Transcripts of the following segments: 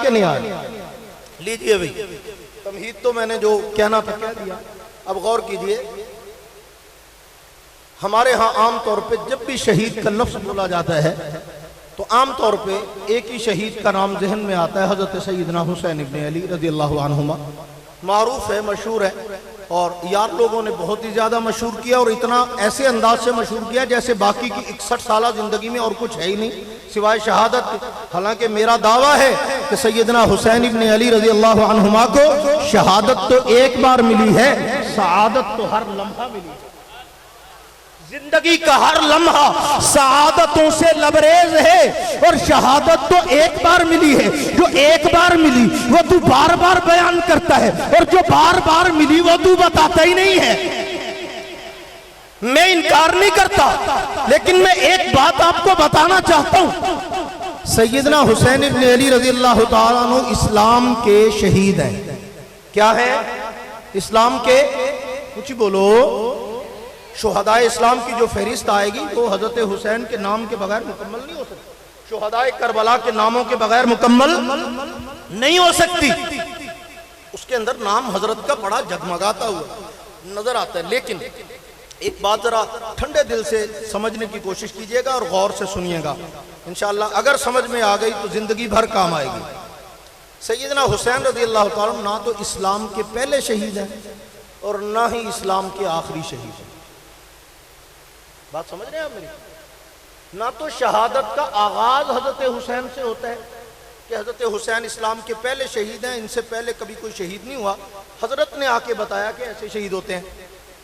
کہ نہیں آیا؟ لیجئے بھئی، تمہید تو میں نے جو کہنا تھا کہہ دیا. اب غور کیجئے، ہمارے ہاں عام طور پہ جب بھی شہید کا لفظ بولا جاتا ہے تو عام طور پہ ایک ہی شہید کا نام ذہن میں آتا ہے، حضرت سیدنا حسین ابن علی رضی اللہ عنہما. معروف ہے، مشہور ہے، اور یار لوگوں نے بہت ہی زیادہ مشہور کیا، اور اتنا ایسے انداز سے مشہور کیا جیسے باقی کی 61 سالہ زندگی میں اور کچھ ہے ہی نہیں سوائے شہادت کے. حالانکہ میرا دعویٰ ہے کہ سیدنا حسین ابن علی رضی اللہ عنہما کو شہادت تو ایک بار ملی ہے، سعادت تو ہر لمحہ ملی ہے. زندگی کا ہر لمحہ سعادتوں سے لبریز ہے، اور شہادت تو ایک بار ملی ہے. جو ایک بار ملی وہ تو بار بار بیان کرتا ہے، اور جو بار بار ملی وہ تو بتاتا ہی نہیں ہے. میں انکار نہیں کرتا، لیکن میں ایک بات آپ کو بتانا چاہتا ہوں. سیدنا حسین ابن علی رضی اللہ تعالیٰ عنہ اسلام کے شہید ہیں. کیا ہے؟ اسلام کے، کچھ بولو. شہداء اسلام کی جو فہرست آئے گی وہ حضرت حسین کے نام کے بغیر مکمل نہیں ہو سکتی. شہداء کربلا کے ناموں کے بغیر مکمل نہیں ہو سکتی. اس کے اندر نام حضرت کا بڑا جگمگاتا ہوا نظر آتا ہے. لیکن ایک بات ذرا ٹھنڈے دل سے سمجھنے کی کوشش کیجئے گا اور غور سے سنیے گا. انشاءاللہ اگر سمجھ میں آ گئی تو زندگی بھر کام آئے گی. سیدنا حسین رضی اللہ تعالیٰ نہ تو اسلام کے پہلے شہید ہیں اور نہ ہی اسلام کے آخری شہید ہیں. بات سمجھ رہے ہیں آپ میری؟ نہ تو شہادت کا آغاز حضرت حسین سے ہوتا ہے کہ حضرت حسین اسلام کے پہلے شہید ہیں، ان سے پہلے کبھی کوئی شہید نہیں ہوا، حضرت نے آ کے بتایا کہ ایسے شہید ہوتے ہیں.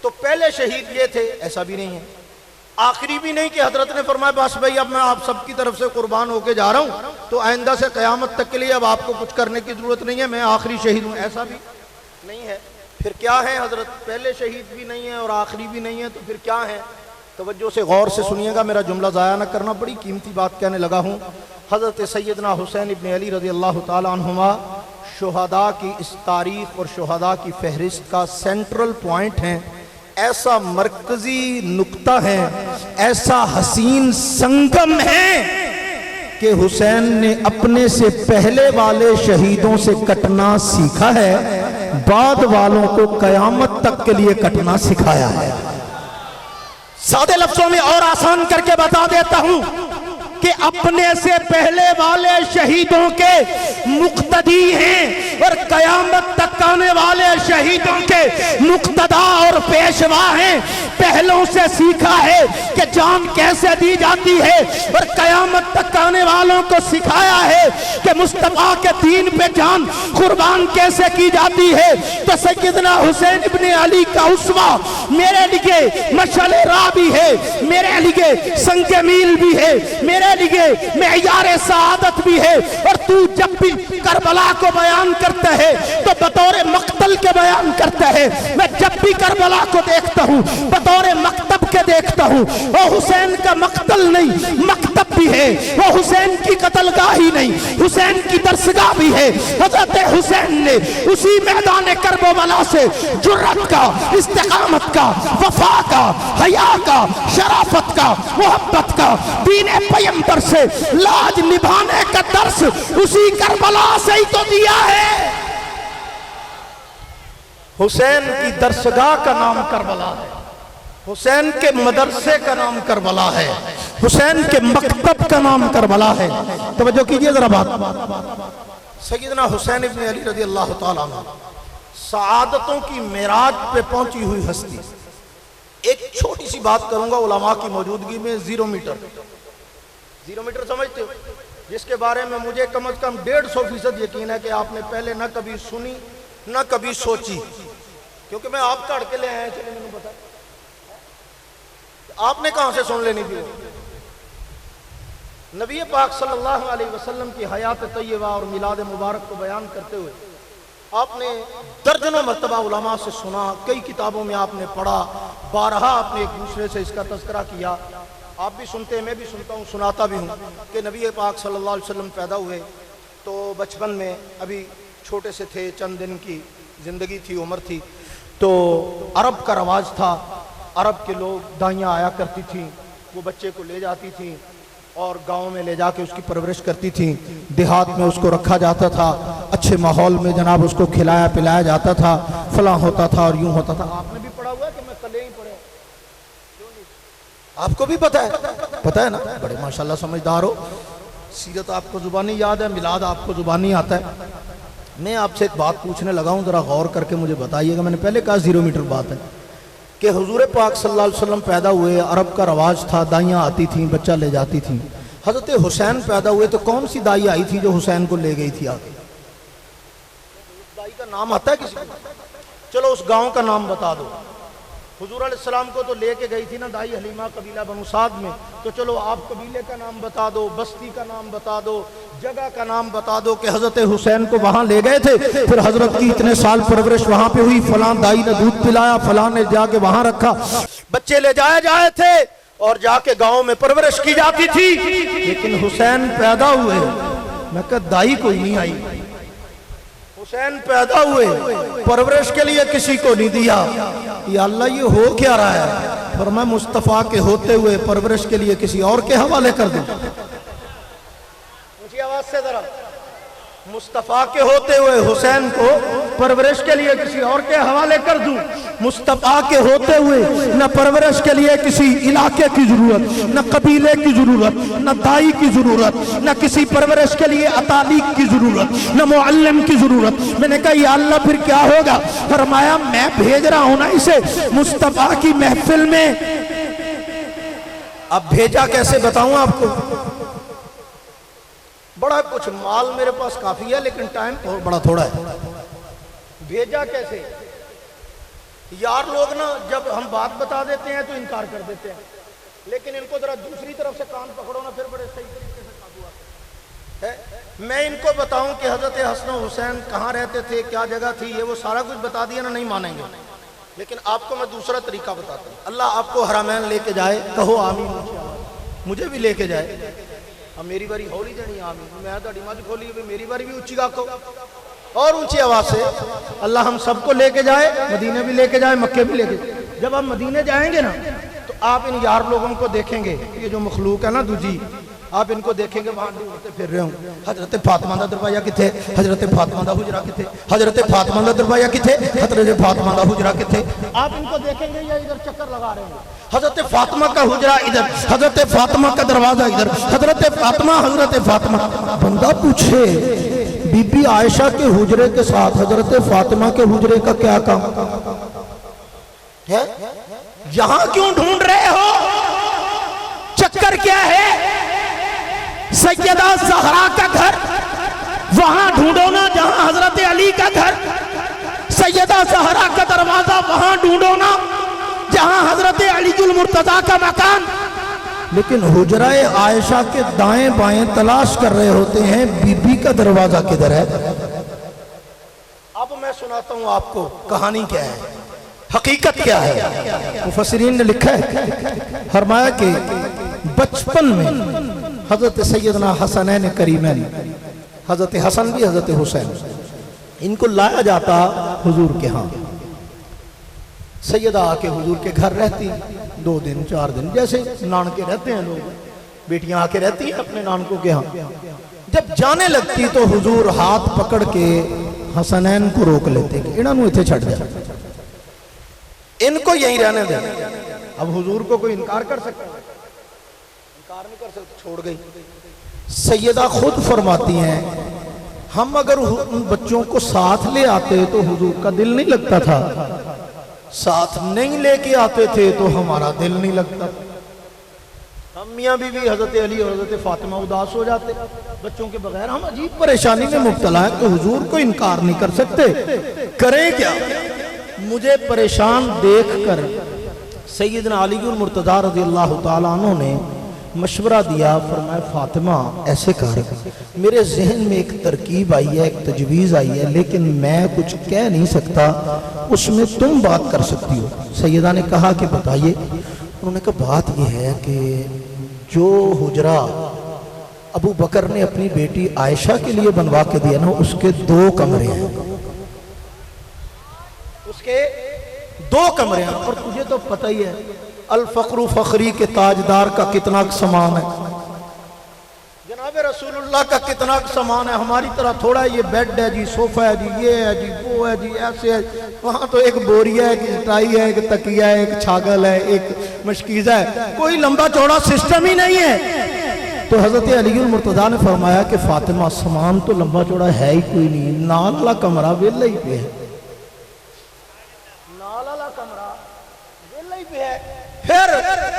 تو پہلے شہید یہ تھے، ایسا بھی نہیں ہے. آخری بھی نہیں کہ حضرت نے فرمایا بس بھائی اب میں آپ سب کی طرف سے قربان ہو کے جا رہا ہوں تو آئندہ سے قیامت تک کے لیے اب آپ کو کچھ کرنے کی ضرورت نہیں ہے، میں آخری شہید ہوں، ایسا بھی نہیں ہے. پھر کیا ہے؟ حضرت پہلے شہید بھی نہیں ہے اور آخری بھی نہیں ہے، تو پھر کیا ہے؟ توجہ سے غور سے سنیے گا، میرا جملہ ضائع نہ کرنا، بڑی قیمتی بات کہنے لگا ہوں. حضرت سیدنا حسین ابن علی رضی اللہ تعالی عنہما شہداء کی اس تاریخ اور شہداء کی فہرست کا سینٹرل پوائنٹ ہیں. ایسا مرکزی نقطہ ہے، ایسا حسین سنگم ہے کہ حسین نے اپنے سے پہلے والے شہیدوں سے کٹنا سیکھا ہے، بعد والوں کو قیامت تک کے لیے کٹنا سکھایا ہے. سادے لفظوں میں اور آسان کر کے بتا دیتا ہوں کہ اپنے سے پہلے والے شہیدوں کے مقتدی ہیں اور قیامت تک آنے والے شہیدوں کے مقتدا اور پیشوا ہیں. پہلوں سے سیکھا ہے کہ جان کیسے دی جاتی ہے اور قیامت تک آنے والوں کو سکھایا ہے کہ مصطفیٰ کے دین پہ جان قربان کیسے کی جاتی ہے. تو سیدنا حسین ابن علی کا اسوہ میرے لیے مشعل راہ بھی ہے، میرے لیے سنگ میل بھی ہے، میرے لیے معیار سعادت بھی ہے. اور تو جب بھی کربلا کو بیان کرتا ہے تو بطور مقتل کے بیان کرتا ہے. میں جب بھی کربلا کو دیکھتا ہوں بطور مکتب کے دیکھتا ہوں. وہ حسین کا مقتل نہیں، مکتب بھی ہے. وہ حسین کی قتل گاہ ہی نہیں، حسین کی درسگاہ بھی ہے. حضرت حسین نے اسی میدان کرب و بلا سے جرأت کا، استقامت کا، وفا کا، حیا کا، شرافت کا، محبت کا، دین پیغمبر سے لاج نبھانے کا درس اسی کربلا سے ہی تو دیا ہے. حسین کی درسگاہ کا نام کربلا ہے، حسین کے مدرسے کا نام کربلا ہے، حسین کے مکتب کا نام کربلا ہے. توجہ کیجئے ذرا بات. سیدنا حسین ابن علی رضی اللہ تعالیٰ عنہ سعادتوں کی معراج پہ پہنچی ہوئی ہستی. ایک چھوٹی سی بات کروں گا علماء کی موجودگی میں. 0 میٹر سمجھتے ہو؟ جس کے بارے میں مجھے کم از کم 150% یقین ہے کہ آپ نے پہلے نہ کبھی سنی نہ کبھی سوچی، کیونکہ میں آپ کا اڑ کے لے آیا. چلے میں نے بتا آپ نے کہاں سے سن لینی تھی؟ نبی پاک صلی اللہ علیہ وسلم کی حیات طیبہ اور میلاد مبارک کو بیان کرتے ہوئے آپ نے درجنوں مرتبہ علماء سے سنا، کئی کتابوں میں آپ نے پڑھا، بارہا آپ نے ایک دوسرے سے اس کا تذکرہ کیا. آپ بھی سنتے ہیں، میں بھی سنتا ہوں، سناتا بھی ہوں کہ نبی پاک صلی اللہ علیہ وسلم پیدا ہوئے تو بچپن میں ابھی چھوٹے سے تھے، چند دن کی زندگی تھی، عمر تھی. تو عرب کا رواج تھا، عرب کے لوگ دائیاں آیا کرتی تھیں، وہ بچے کو لے جاتی تھیں اور گاؤں میں لے جا کے اس کی پرورش کرتی تھیں، دیہات میں اس کو رکھا جاتا تھا، اچھے ماحول میں جناب اس کو کھلایا پلایا جاتا تھا، فلاں ہوتا تھا اور یوں ہوتا تھا۔ آپ نے بھی پڑھا ہوا ہے کہ میں کلے ہی پڑھے؟ آپ کو بھی پتہ ہے نا، بڑے ماشاءاللہ سمجھدار ہو، سیرت آپ کو زبانی یاد ہے، میلاد آپ کو زبانی آتا ہے۔ میں آپ سے ایک بات پوچھنے لگا ہوں، ذرا غور کر کے مجھے بتائیے گا۔ میں نے پہلے کہا 0 میٹر بات ہے کہ حضور پاک صلی اللہ علیہ وسلم پیدا ہوئے، عرب کا رواج تھا، دائیاں آتی تھیں بچہ لے جاتی تھیں۔ حضرت حسین پیدا ہوئے تو کون سی دائی آئی تھی جو حسین کو لے گئی تھی آگے؟ دائی کا نام آتا ہے کسی کو؟ چلو اس گاؤں کا نام بتا دو۔ حضور علیہ السلام کو تو لے کے گئی تھی نا دائی حلیمہ قبیلہ بنو سعد میں، تو چلو آپ قبیلے کا نام بتا دو، بستی کا نام بتا دو، جگہ کا نام بتا دو کہ حضرت حسین کو وہاں لے گئے تھے، پھر حضرت کی اتنے سال پرورش وہاں پہ ہوئی، فلاں دائی نے دودھ پلایا، فلاں نے جا کے وہاں رکھا، بچے لے جائے تھے اور جا کے گاؤں میں پرورش کی جاتی تھی۔ لیکن حسین پیدا ہوئے، میں کہا دائی کوئی نہیں آئی، حسین پیدا ہوئے پرورش کے لیے کسی کو نہیں دیا۔ یا اللہ یہ ہو کیا رہا ہے؟ فرمایا مصطفیٰ کے ہوتے ہوئے پرورش کے لیے کسی اور کے حوالے کر دوں۔ اونچی آواز سے ذرا، مصطفیٰ کے ہوتے ہوئے حسین کو پرورش کے لیے کسی اور کے حوالے کر دوں۔ مصطفیٰ کے ہوتے ہوئے نہ پرورش کے لیے کسی علاقے کی ضرورت، نہ قبیلے کی ضرورت، نہ دائی کی ضرورت، نہ کسی پرورش کے لیے اتالیق کی ضرورت، نہ معلم کی ضرورت۔ میں نے کہا یا اللہ پھر کیا ہوگا؟ فرمایا میں بھیج رہا ہوں نا اسے مصطفیٰ کی محفل میں۔ اب بھیجا کیسے بتاؤں آپ کو؟ بڑا کچھ مال میرے پاس کافی ہے لیکن ٹائم بڑا تھوڑا ہے۔ بھیجا کیسے؟ یار لوگ نا جب ہم بات بتا دیتے ہیں تو انکار کر دیتے ہیں، لیکن ان کو ذرا دوسری طرف سے کان پکڑو نا، پھر بڑے صحیح طریقے سے قابو آتے ہیں۔ میں ان کو بتاؤں کہ حضرت حسن و حسین کہاں رہتے تھے، کیا جگہ تھی، یہ وہ سارا کچھ بتا دیا نا، نہیں مانیں گے۔ لیکن آپ کو میں دوسرا طریقہ بتاتا ہوں۔ اللہ آپ کو حرمین لے کے جائے، کہو آمین، مجھے بھی لے کے جائے۔ اب میری باری ہولی جانی آمین، میں تہاڈی مجھ کھولی ہوئی، میری باری بھی اونچی گاکو اور اونچی آواز سے اللہ ہم سب کو لے کے جائے، مدینے بھی لے کے جائے، مکے بھی لے کے جائے۔ جب ہم مدینے جائیں گے نا تو آپ ان یار لوگوں کو دیکھیں گے، یہ جو مخلوق ہے نا دوجی، آپ ان کو دیکھیں گے وہاں ڈھونڈتے پھر رہے ہوں، حضرت فاطمہ دا دروازہ کتے، حضرت فاطمہ دا حجرہ کتے، حضرت فاطمہ دا دروازہ کتے، حضرت فاطمہ دا حجرہ کتے۔ آپ ان کو دیکھیں گے یا ادھر چکر لگا رہے ہیں، حضرت فاطمہ کا حجرہ ادھر، حضرت فاطمہ کا دروازہ ادھر، حضرت فاطمہ حضرت فاطمہ۔ بندہ پوچھے بی بی عائشہ کے حجرے کے ساتھ حضرت فاطمہ کے حجرے کا کیا کام ہے؟ یہاں کیوں ڈھونڈ رہے ہو؟ چکر کیا ہے؟ سیدہ زہرا کا گھر وہاں ڈھونڈو نا جہاں حضرت علی کا گھر، سیدہ زہرا کا دروازہ وہاں ڈھونڈو نا جہاں حضرت علی المرتضیٰ کا مکان۔ لیکن حجرہ عائشہ کے دائیں بائیں تلاش کر رہے ہوتے ہیں بی بی کا دروازہ کدھر ہے۔ اب میں سناتا ہوں آپ کو کہانی کیا ہے، حقیقت کیا ہے۔ مفسرین نے لکھا ہے، فرمایا کہ بچپن میں حضرت سیدنا حسنین کریمین، حضرت حسن بھی حضرت حسین، ان کو لایا جاتا حضور کے ہاں۔ سیدہ آ کے حضور کے گھر رہتی 2 دن 4 دن، جیسے نانکے رہتے ہیں لوگ، بیٹیاں آ کے رہتی ہیں اپنے نانکوں کے ہاں۔ جب جانے لگتی تو حضور ہاتھ پکڑ کے حسنین کو روک لیتے کہ انہوں اتھے چھڑ جائے، ان کو یہیں رہنے دیں۔ اب حضور کو کوئی انکار کر سکتا ہے؟ انکار نہیں کر سکتا، چھوڑ گئی۔ سیدہ خود فرماتی ہیں ہم اگر ان بچوں کو ساتھ لے آتے تو حضور کا دل نہیں لگتا تھا، ساتھ نہیں لے کے آتے تھے تو ہمارا دل نہیں لگتا۔ ہم میاں بیوی حضرت علی اور حضرت فاطمہ اداس ہو جاتے بچوں کے بغیر۔ ہم عجیب پریشانی میں مبتلا ہے کہ حضور کو انکار نہیں کر سکتے، کریں کیا؟ مجھے پریشان دیکھ کر سیدنا علی المرتضیٰ رضی اللہ تعالیٰ عنہ نے مشورہ دیا، فرمایا فاطمہ ایسے کر، میرے ذہن میں ایک ترکیب آئی ہے، ایک تجویز آئی ہے، لیکن میں کچھ کہہ نہیں سکتا، اس میں تم بات کر سکتی ہو۔ سیدہ نے کہا کہ بتائیے۔ انہوں نے کہا بات یہ ہے کہ جو حجرہ ابو بکر نے اپنی بیٹی عائشہ کے لیے بنوا کے دیا نا، اس کے 2 کمرے ہیں، اس کے 2 کمرے ہیں۔ اور تجھے تو پتہ ہی ہے الفقر فخری کے تاجدار کا کتنا سامان ہے، رسول اللہ کا کتنا سامان ہے، ہماری طرح تھوڑا ہے، یہ بیڈ ہے جی، صوفہ ہے جی، یہ ہے جی، وہ ہے جی، ایسے ہے۔ وہاں تو ایک بوریا ہے، ایک چٹائی ہے، ایک تکیہ ہے، ایک چھاگل ہے، ایک مشکیزہ ہے، کوئی لمبا چوڑا سسٹم ہی نہیں ہے۔ تو حضرت علی المرتضیٰ نے فرمایا کہ فاطمہ سامان تو لمبا چوڑا ہے ہی کوئی نہیں، نال والا کمرہ ویلا ہی پہ ہے، نال والا کمرہ ویلا ہی پہ ہے۔ پھر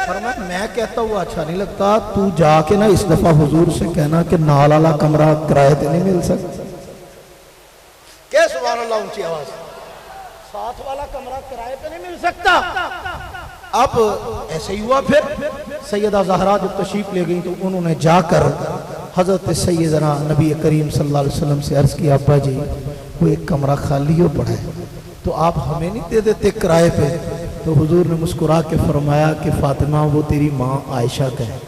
فرمایا میں کہتا ہوا اچھا نہیں لگتا، تو جا کے نا اس دفعہ حضور سے کہنا کہ نال والا کمرہ کرائے پہ نہیں مل سکتا۔ کہ سبحان اللہ اونچی آواز، ساتھ والا کمرہ کرائے پہ نہیں مل سکتا۔ اب ایسے ہی ہوا، پھر سیدہ زہرا جب تشریف لے گئی تو انہوں نے جا کر حضرت سیدنا نبی کریم صلی اللہ علیہ وسلم سے عرض کیا ابا جی وہ ایک کمرہ خالی ہو پڑا ہے تو آپ ہمیں نہیں دے دیتے کرائے پہ؟ تو حضور نے مسکرا کے فرمایا کہ فاطمہ وہ تیری ماں عائشہ کا ہے،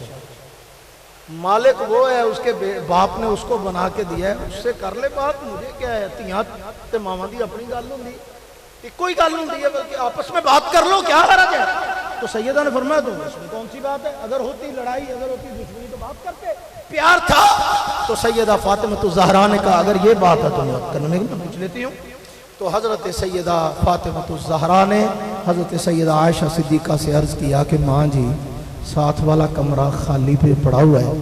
مالک وہ ہے، اس کے باپ نے اس کو بنا کے دیا ہے، اس سے کر لے بات، مجھے کیا ہے، تیاں تے ماما دی اپنی گل ہوندی، کوئی گل نہیں ہے، بلکہ آپس میں بات کر لو، کیا حرج ہے؟ تو سیدہ نے فرمایا تو اس میں کون سی بات ہے، اگر ہوتی لڑائی، اگر ہوتی دشمنی تو بات کرتے، پیار تھا۔ تو سیدہ فاطمہ الزہرا نے کہا اگر یہ بات ہے تو میں کرنے میں پوچھ لیتی ہوں۔ تو حضرت سیدہ فاطمہ الزہرا نے حضرت سیدہ عائشہ صدیقہ سے عرض کیا کہ ماں جی ساتھ والا کمرہ خالی پہ پڑا ہوا ہے،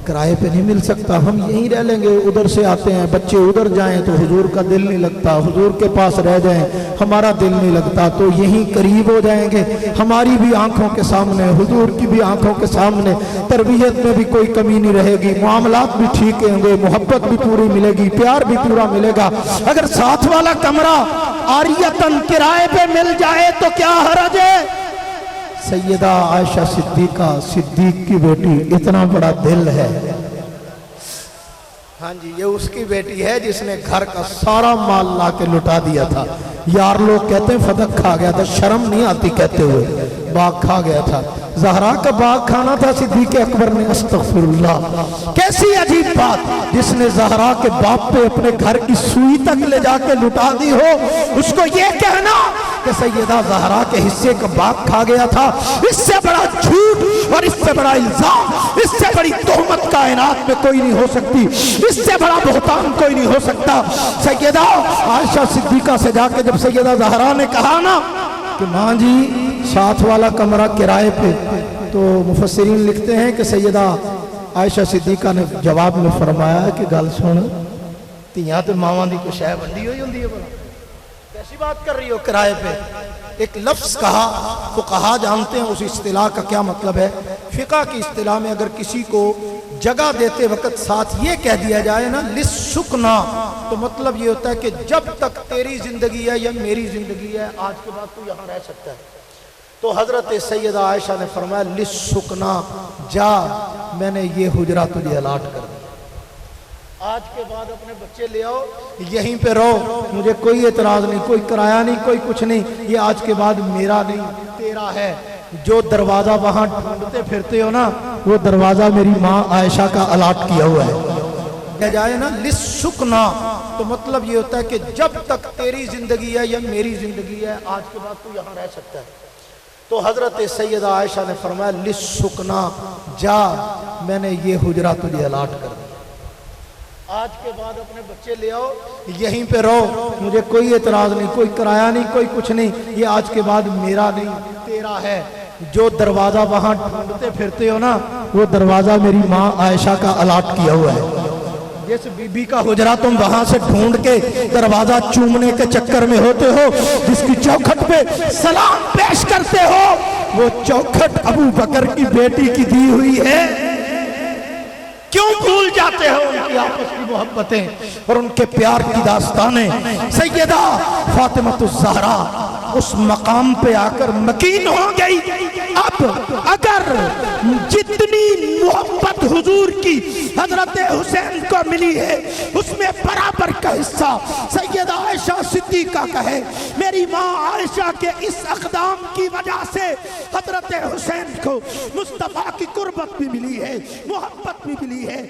کرائے پہ نہیں مل سکتا، ہم یہیں رہ لیں گے، ادھر سے آتے ہیں بچے ادھر جائیں تو حضور کا دل نہیں لگتا، حضور کے پاس رہ جائیں ہمارا دل نہیں لگتا، تو یہیں قریب ہو جائیں گے، ہماری بھی آنکھوں کے سامنے، حضور کی بھی آنکھوں کے سامنے، تربیت میں بھی کوئی کمی نہیں رہے گی، معاملات بھی ٹھیک ہوں گے، محبت بھی پوری ملے گی، پیار بھی پورا ملے گا۔ اگر ساتھ والا کمرہ عاریتاً کرائے پہ مل جائے تو کیا حرج ہے؟ سیدہ عائشہ صدیقہ صدیق کی بیٹی، اتنا بڑا دل ہے، ہاں جی یہ اس کی بیٹی ہے جس نے گھر کا سارا مال لا کے لٹا دیا تھا، یار لوگ کہتے ہیں فدق کھا گیا تھا، شرم نہیں آتی کہتے ہوئے، باغ کھا گیا تھا، زہرا کا باغ کھانا تھا، صدیق اکبر نے استغفر اللہ، کیسی عجیب بات، جس نے زہرا کے باپ پہ اپنے گھر کی سوئی تک لے جا کے لٹا دی ہو، اس کو یہ کہنا کہ سیدہ زہرا کے حصے کا باغ کھا گیا تھا، اس سے بڑا جھوٹ اور اس سے بڑا الزام، اس سے بڑی تہمت کائنات میں کوئی نہیں ہو سکتی، اس سے بڑا بہتان کوئی نہیں ہو سکتا۔ سیدہ عائشہ صدیقہ سے جا کے جب سیدہ زہرا نے کہا نا کہ ماں جی ساتھ والا کمرہ کرائے پہ، تو مفسرین لکھتے ہیں کہ سیدہ عائشہ صدیقہ نے جواب میں فرمایا کہ گل سن، تیاں تے ماواں دی کوئی شے ونڈی ہوئی ہوندی ہے، بڑا کیسی بات کر رہی ہو کرائے پہ؟ ایک لفظ کہا، فقہا جانتے ہیں اس اصطلاح کا کیا مطلب ہے۔ فقہ کی اصطلاح میں اگر کسی کو جگہ دیتے وقت ساتھ یہ کہہ دیا جائے نا لِسُّکْنَا، تو مطلب یہ ہوتا ہے کہ جب تک تیری زندگی ہے یا میری زندگی ہے آج کے بعد تو یہاں رہ سکتا ہے۔ تو حضرت سیدہ عائشہ نے فرمایا لِسُّکْنَا، جا میں نے یہ حجرہ تجھے الاٹ کر دیا، آج کے بعد اپنے بچے لے آؤ یہیں پہ رہو، مجھے کوئی اعتراض نہیں، کوئی کرایہ نہیں، کوئی کچھ نہیں، یہ آج کے بعد میرا نہیں تیرا ہے۔ جو دروازہ وہاں ڈھونڈتے پھرتے ہو نا وہ دروازہ میری ماں عائشہ کا الاٹ کیا ہوا ہے۔ کہہ جائے نا لِسُّکْنَا تو مطلب یہ ہوتا ہے کہ جب تک تیری زندگی ہے یا میری زندگی ہے آج کے بعد تو یہاں رہ سکتا ہے۔ تو حضرت سیدہ عائشہ نے فرمایا لِسُّکْنَا، جا میں نے یہ حجرہ تجھے الاٹ کر دیا، آج کے بعد اپنے بچے لے آؤ یہیں پہ رہو، مجھے کوئی اعتراض نہیں، کوئی کرایہ نہیں، کوئی کچھ نہیں، یہ آج کے بعد میرا نہیں تیرا ہے۔ جو دروازہ وہاں ڈھونڈتے پھرتے ہو نا وہ دروازہ میری ماں عائشہ کا الاٹ کیا ہوا ہے۔ جس بی بی کا حجرہ تم وہاں سے ڈھونڈ کے دروازہ چومنے کے چکر میں ہوتے ہو، جس کی چوکھٹ پہ سلام پیش کرتے ہو، وہ چوکھٹ ابو بکر کی بیٹی کی دی ہوئی ہے۔ کیوں بھول جاتے ہو ان کی آپس کی محبتیں اور ان کے پیار کی داستانیں؟ سیدہ فاطمہ الزہرا اس مقام پہ آ کر مکین ہو گئی۔ اب اگر جتنی محبت حضور کی حضرت حسین کو ملی ہے اس میں برابر کا حصہ سیدہ عائشہ صدیقہ کا ہے۔ میری ماں عائشہ کے اس اقدام کی وجہ سے حضرت حسین کو مصطفیٰ کی قربت بھی ملی ہے، محبت بھی ملی ہے۔